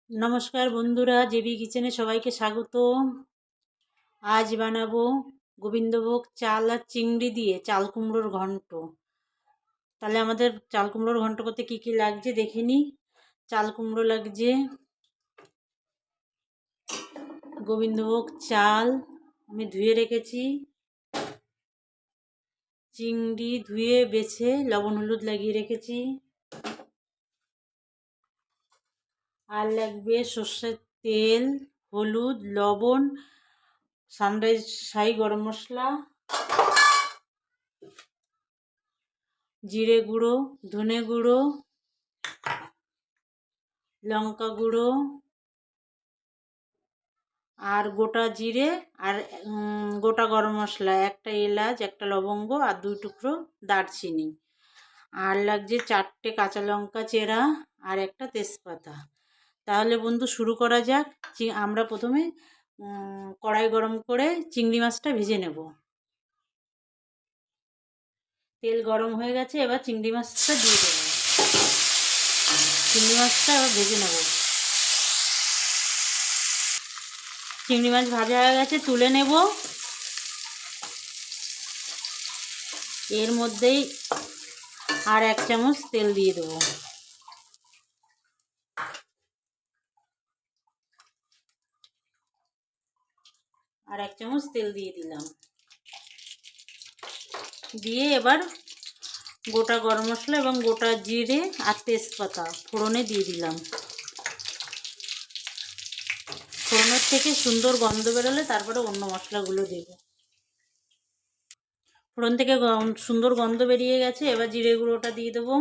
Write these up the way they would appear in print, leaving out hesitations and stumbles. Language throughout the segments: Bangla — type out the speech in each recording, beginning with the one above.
নমস্কার বন্ধুরা, জেবি কিচেনে সবাইকে স্বাগত। আজ বানাবো গোবিন্দভোগ চাল আর চিংড়ি দিয়ে চাল কুমড়োর ঘন্ট। তাহলে আমাদের চাল কুমড়োর ঘন্ট করতে কি কি লাগছে দেখে নিই। চাল কুমড়ো লাগছে, গোবিন্দভোগ চাল আমি ধুয়ে রেখেছি, চিংড়ি ধুয়ে বেছে লবণ হলুদ লাগিয়ে রেখেছি, আর লাগবে সর্ষের তেল, হলুদ, লবণ, সানরাইজ শাহি গরম মশলা, জিরে গুঁড়ো, ধনে গুঁড়ো, লঙ্কা গুঁড়ো, আর গোটা জিরে, আর গোটা গরম মশলা, একটা এলাচ, একটা লবঙ্গ, আর 2 টুকরো দারচিনি, আর লাগছে 4টে কাঁচা লঙ্কা চেরা, আর একটা তেজপাতা। তাহলে বন্ধু শুরু করা যাক। আমরা প্রথমে কড়াই গরম করে চিংড়ি মাছটা ভেজে নেব। তেল গরম হয়ে গেছে, এবার চিংড়ি মাছটা দিয়ে দেবো। চিংড়ি মাছটা এবার ভেজে নেব। চিংড়ি মাছ ভাজা হয়ে গেছে, তুলে নেব। এর মধ্যেই আর 1 চামচ তেল দিয়ে দেবো। আর 1 চামচ তেল দিয়ে দিলাম। দিয়ে এবার গোটা গরম মশলা এবং গোটা জিরে আর তেজপাতা ফোড়নে দিয়ে দিলাম। ফোড়নের থেকে সুন্দর গন্ধ বেরোলে তারপরে অন্য মশলাগুলো দেব। ফোড়ন থেকে সুন্দর গন্ধ বেরিয়ে গেছে, এবার জিরে গুঁড়োটা দিয়ে দেবো।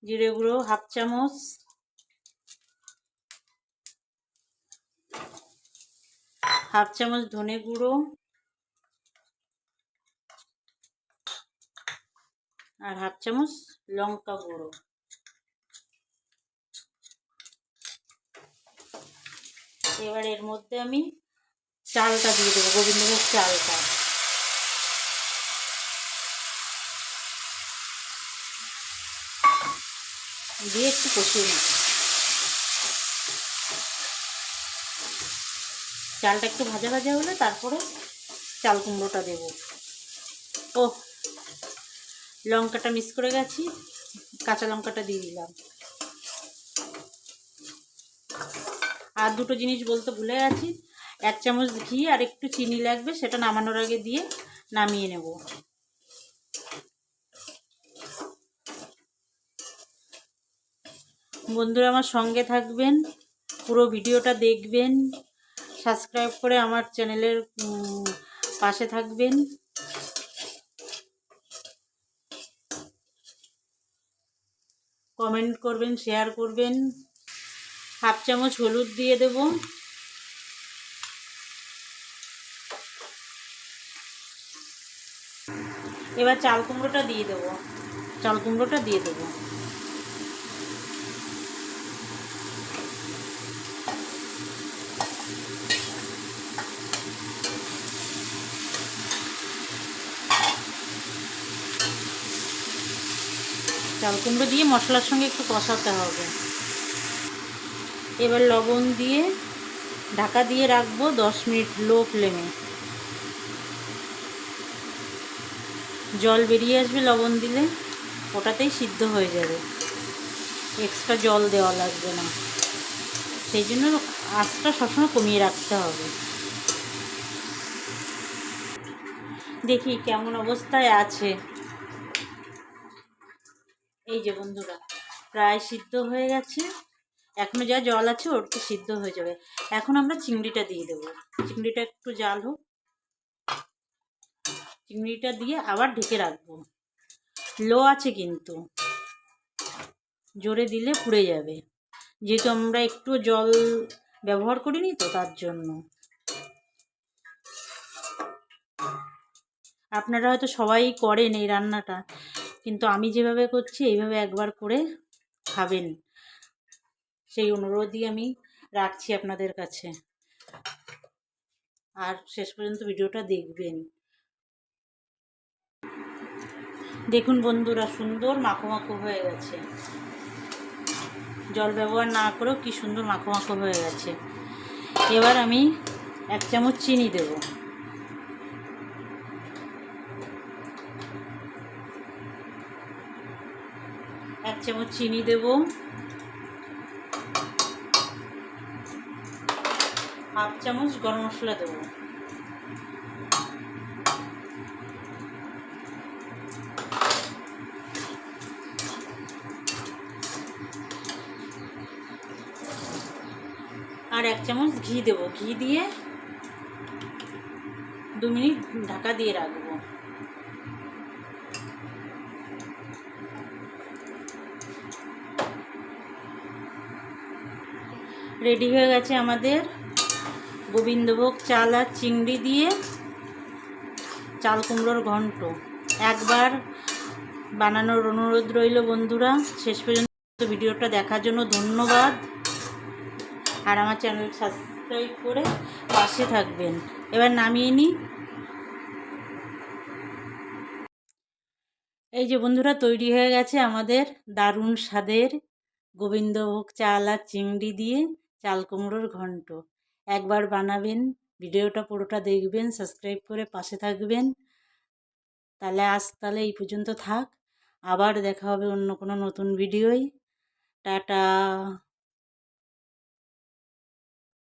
জিরে গুঁড়ো 1/2 চামচ, ধনে গুঁড়ো, আর 1/2 চামচ লঙ্কা গুঁড়ো। এবার এর মধ্যে আমি চালটা দিয়ে দেবো, গোবিন্দভোগ চালটা। দিয়ে একটু কষিয়ে নেব। চালটা একটু ভাজা ভাজা হলে তারপরে চাল কুমড়োটা দেব। ও লঙ্কাটা মিক্স করে গেছি, কাঁচা লঙ্কাটা দিয়ে দিলাম। আর 2টো জিনিস বলতে ভুলে গেছি, 1 চামচ ঘি আর একটু চিনি লাগবে, সেটা নামানোর আগে দিয়ে নামিয়ে নেব। বন্ধুরা আমার সঙ্গে থাকবেন, পুরো ভিডিওটা দেখবেন, সাবস্ক্রাইব করে আমার চ্যানেলের পাশে থাকবেন। কমেন্ট করবেন, শেয়ার করবেন। 1/2 চামচ হলুদ দিয়ে দেব। এবার চাল কুমড়োটা দিয়ে দেবো। চাল কুমড়োটা দিয়ে দেবো। চাল কুমড়ো দিয়ে মশলার সঙ্গে একটু কষাতে হবে। এবার লবণ দিয়ে ঢাকা দিয়ে রাখবো 10 মিনিট লো ফ্লেমে। জল বেরিয়ে আসবে লবণ দিলে, ওটাতেই সিদ্ধ হয়ে যাবে, এক্সট্রা জল দেওয়া লাগবে না। সেই জন্য আঁচটা সবসময় কমিয়ে রাখতে হবে। দেখি কেমন অবস্থায় আছে। এই যে বন্ধুরা, প্রায় সিদ্ধ হয়ে গেছে, এখনো যা জল আছে ওটা সিদ্ধ হয়ে যাবে। এখন আমরা চিংড়িটা দিয়ে দেবো। চিংড়িটা একটু জাল হোক, চিংড়িটা দিয়ে আবার ঢেকে রাখবো। লো আছে কিন্তু, জোরে দিলে পুড়ে যাবে, যেহেতু আমরা একটু জল ব্যবহার করিনি তো তার জন্য। আপনারা হয়তো সবাই করেন এই রান্নাটা, কিন্তু আমি যেভাবে করছি এইভাবে একবার করে খাবেন, সেই অনুরোধই আমি রাখছি আপনাদের কাছে। আর শেষ পর্যন্ত ভিডিওটা দেখবেন। দেখুন বন্ধুরা, সুন্দর মাখো মাখো হয়ে গেছে। জল ব্যবহার না করেও কি সুন্দর মাখো মাখো হয়ে গেছে। এবার আমি 1 চামচ চিনি দেব। এক চামচ চিনি দেব, 1/2 চামচ গরম মশলা দেব, আর 1 চামচ ঘি দেব। ঘি দিয়ে 2 মিনিট ঢাকা দিয়ে রাখবো। রেডি হয়ে গেছে আমাদের গোবিন্দভোগ চাল আর চিংড়ি দিয়ে চাল কুমড়োর ঘন্ট। একবার বানানোর অনুরোধ রইল বন্ধুরা। শেষ পর্যন্ত ভিডিওটা দেখার জন্য ধন্যবাদ। আর আমার চ্যানেল সাবস্ক্রাইব করে পাশে থাকবেন। এবার নামিয়ে নিই। এই যে বন্ধুরা, তৈরি হয়ে গেছে আমাদের দারুণ স্বাদের গোবিন্দভোগ চাল আর চিংড়ি দিয়ে চাল কুমড়োর ঘন্ট। একবার বানাবেন, ভিডিওটা পুরোটা দেখবেন, সাবস্ক্রাইব করে পাশে থাকবেন। তাহলে এই পর্যন্ত থাক। আবার দেখা হবে অন্য কোনো নতুন ভিডিওয়। টাটা।